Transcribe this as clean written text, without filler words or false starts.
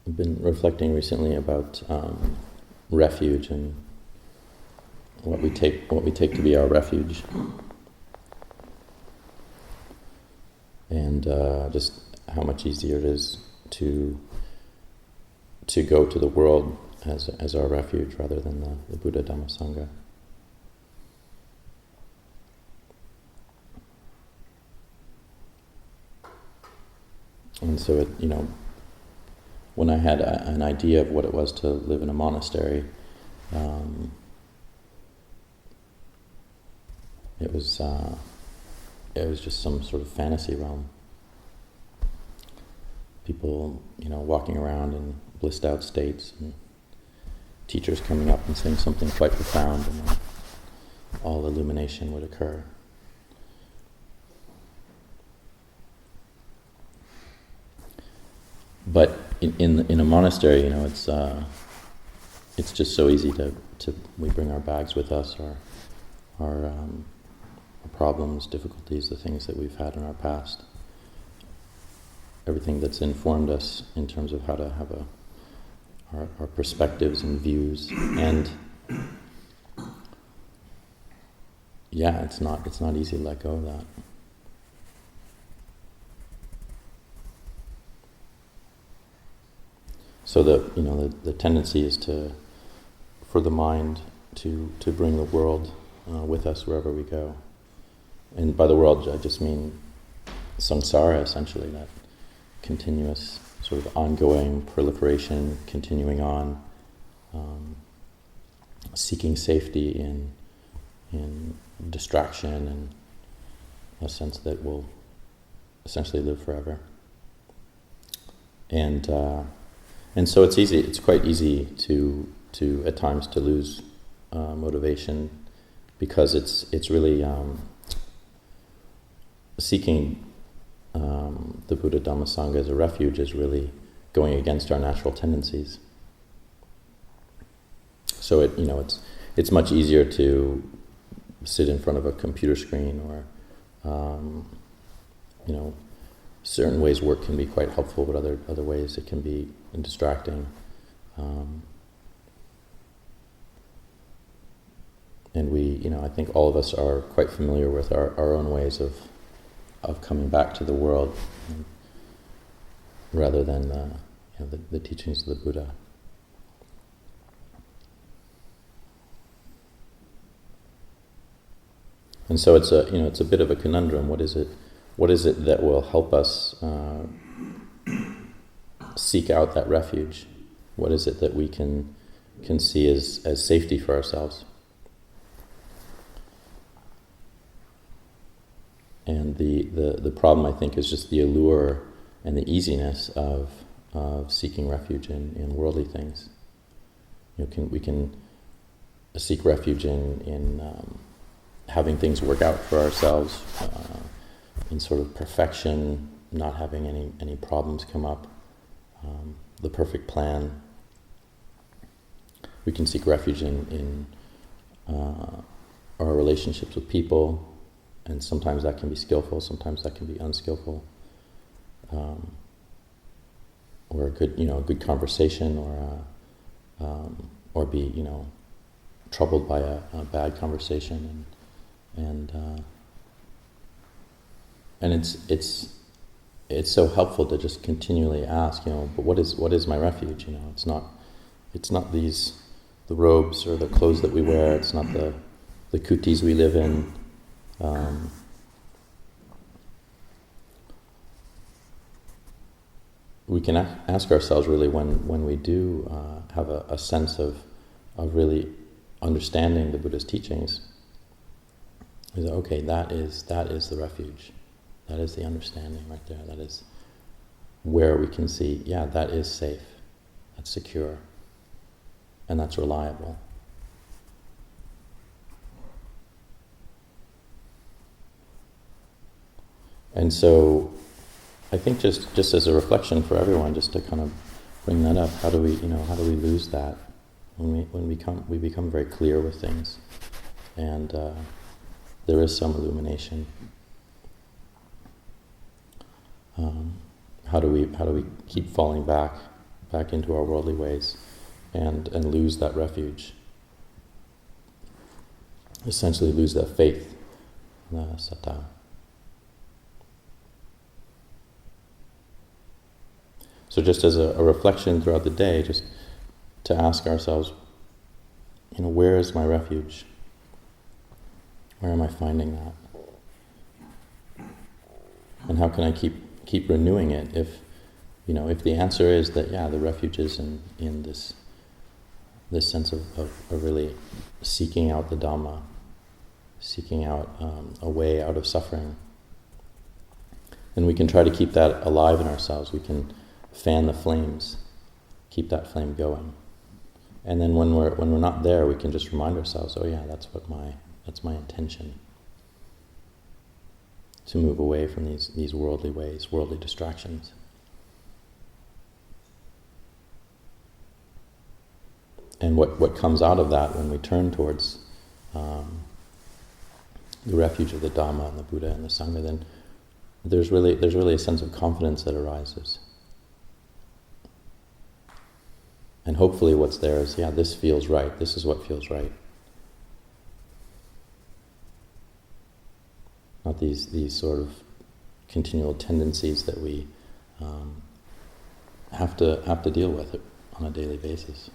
I've been reflecting recently about refuge and what we take to be our refuge, and just how much easier it is to go to the world as our refuge rather than the Buddha Dhamma Sangha. And so when I had an idea of what it was to live in a monastery, it was just some sort of fantasy realm. People, walking around in blissed out states, and teachers coming up and saying something quite profound, and then all illumination would occur. But in a monastery, it's just so easy to we bring our bags with us, our problems, difficulties, the things that we've had in our past, everything that's informed us in terms of how to have our perspectives and views, and it's not easy to let go of that. So the tendency is for the mind to bring the world with us wherever we go. And by the world, I just mean samsara, essentially, that continuous sort of ongoing proliferation, continuing on, seeking safety in distraction and a sense that we'll essentially live forever. And so it's quite easy to at times to lose motivation, because it's really seeking the Buddha Dhamma Sangha as a refuge is really going against our natural tendencies. So it's much easier to sit in front of a computer screen, or certain ways work can be quite helpful, but other ways it can be distracting. And I think all of us are quite familiar with our own ways of coming back to the world, rather than the teachings of the Buddha. And so it's a bit of a conundrum. What is it that will help us seek out that refuge? What is it that we can see as safety for ourselves? And the problem, I think, is just the allure and the easiness of seeking refuge in worldly things. We can seek refuge in having things work out for ourselves, in sort of perfection, not having any problems come up, the perfect plan. We can seek refuge in our relationships with people, and sometimes that can be skillful, sometimes that can be unskillful, or a good conversation, or be troubled by a bad conversation, and it's so helpful to just continually ask, but what is my refuge? It's not the robes or the clothes that we wear. It's not the kutis we live in. We can ask ourselves really when we do have a sense of really understanding the Buddha's teachings, is that, okay, that is the refuge. That is the understanding right there. That is where we can see, that is safe, that's secure, and that's reliable. And so I think just as a reflection for everyone, just to kind of bring that up, how do we lose that when we become very clear with things, and there is some illumination. How do we keep falling back back into our worldly ways and lose that refuge. Essentially lose that faith, the satta. So just as a reflection throughout the day, just to ask ourselves, where is my refuge? Where am I finding that? And how can I keep renewing it if the answer is that, the refuge is in this sense of really seeking out the Dhamma, seeking out a way out of suffering. And we can try to keep that alive in ourselves. We can fan the flames, keep that flame going. And then when we're not there, we can just remind ourselves, that's my intention. To move away from these worldly ways, worldly distractions. And what comes out of that when we turn towards the refuge of the Dhamma and the Buddha and the Sangha, then there's really a sense of confidence that arises. And hopefully what's there is, this feels right, this is what feels right. Not these sort of continual tendencies that we have to deal with on a daily basis.